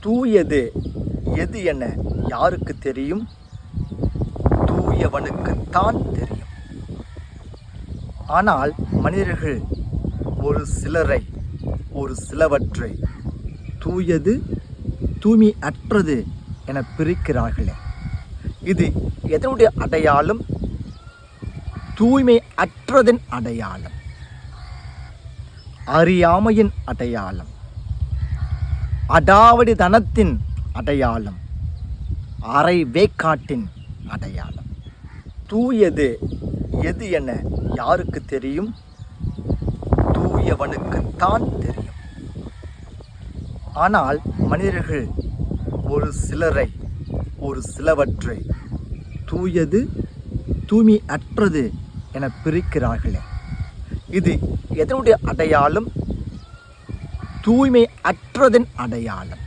தூயது எது என யாருக்கு தெரியும்? தூயவனுக்குத்தான் தெரியும். ஆனால் மனிதர்கள் ஒரு சிலரை, ஒரு சிலவற்றை தூயது, தூய்மை அற்றது என பிரிக்கிறார்களே, இது எதனுடைய அடையாளம்? தூய்மை அற்றதின் அடையாளம், அறியாமையின் அடையாளம், அடாவடித்தனத்தின் அடையாளம், அரை வேக்காட்டின் அடையாளம். தூயது எது என யாருக்கு தெரியும்? தூயவனுக்குத்தான் தெரியும். ஆனால் மனிதர்கள் ஒரு சிலரை, ஒரு சிலவற்றை தூயது, தூய்மை அற்றது என பிரிக்கிறார்களே, இது எதனுடைய அடையாளம்? தூய்மை அற்றதின் அடையாளம்,